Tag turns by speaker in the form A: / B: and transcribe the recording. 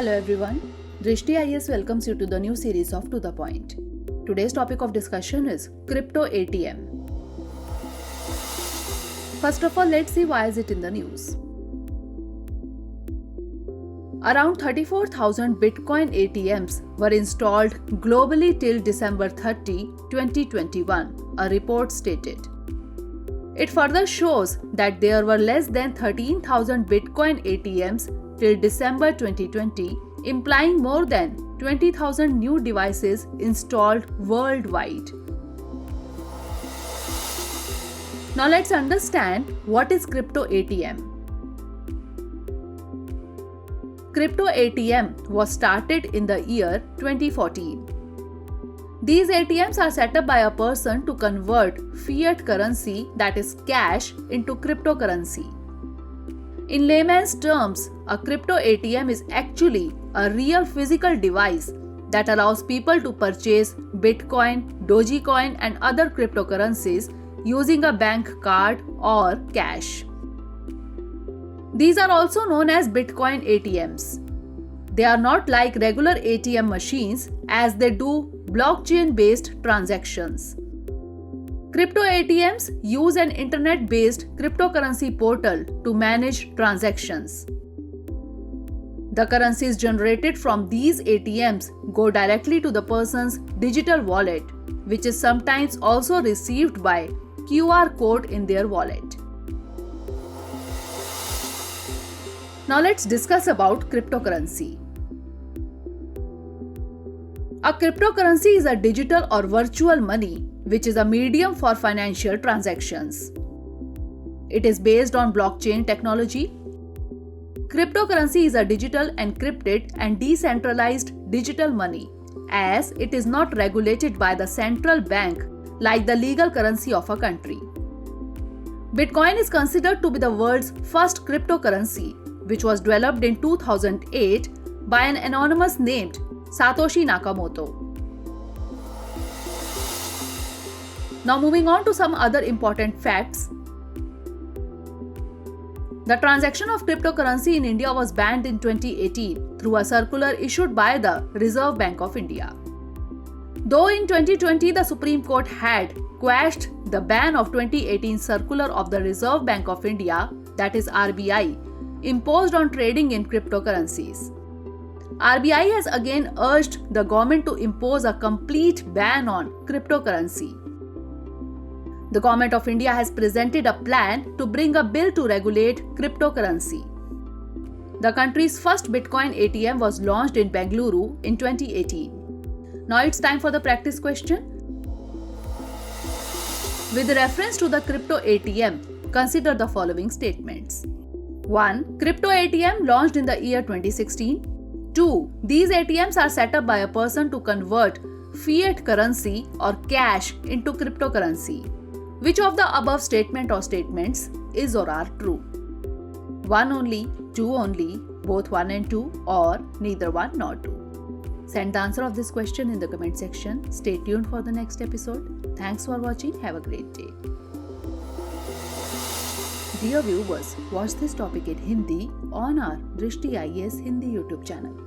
A: Hello everyone, Drishti IAS welcomes you to the new series of To The Point. Today's topic of discussion is Crypto ATM. First of all, let's see why is it in the news. Around 34,000 Bitcoin ATMs were installed globally till December 30, 2021, a report stated. It further shows that there were less than 13,000 Bitcoin ATMs till December 2020, implying more than 20,000 new devices installed worldwide. Now let's understand what is Crypto ATM. Crypto ATM was started in the year 2014. These ATMs are set up by a person to convert fiat currency, that is cash, into cryptocurrency. In layman's terms, a crypto ATM is actually a real physical device that allows people to purchase Bitcoin, Dogecoin, and other cryptocurrencies using a bank card or cash. These are also known as Bitcoin ATMs. They are not like regular ATM machines as they do blockchain-based transactions. Crypto ATMs use an internet-based cryptocurrency portal to manage transactions. The currencies generated from these ATMs go directly to the person's digital wallet, which is sometimes also received by QR code in their wallet. Now let's discuss about cryptocurrency. A cryptocurrency is a digital or virtual money which is a medium for financial transactions. It is based on blockchain technology. Cryptocurrency is a digital, encrypted, and decentralized digital money, as it is not regulated by the central bank like the legal currency of a country. Bitcoin is considered to be the world's first cryptocurrency, which was developed in 2008 by an anonymous named Satoshi Nakamoto. Now moving on to some other important facts. The transaction of cryptocurrency in India was banned in 2018 through a circular issued by the Reserve Bank of India. Though in 2020 the Supreme Court had quashed the ban of 2018 circular of the Reserve Bank of India, that is RBI, imposed on trading in cryptocurrencies. RBI has again urged the government to impose a complete ban on cryptocurrency. The Government of India has presented a plan to bring a bill to regulate cryptocurrency. The country's first Bitcoin ATM was launched in Bengaluru in 2018. Now it's time for the practice question. With reference to the crypto ATM, consider the following statements. 1. Crypto ATM launched in the year 2016. 2. These ATMs are set up by a person to convert fiat currency or cash into cryptocurrency. Which of the above statement or statements is or are true? 1 only, 2 only, both 1 and 2, or neither 1 nor 2? Send the answer of this question in the comment section. Stay tuned for the next episode. Thanks for watching. Have a great day. Dear viewers, watch this topic in Hindi on our Drishti IAS Hindi YouTube channel.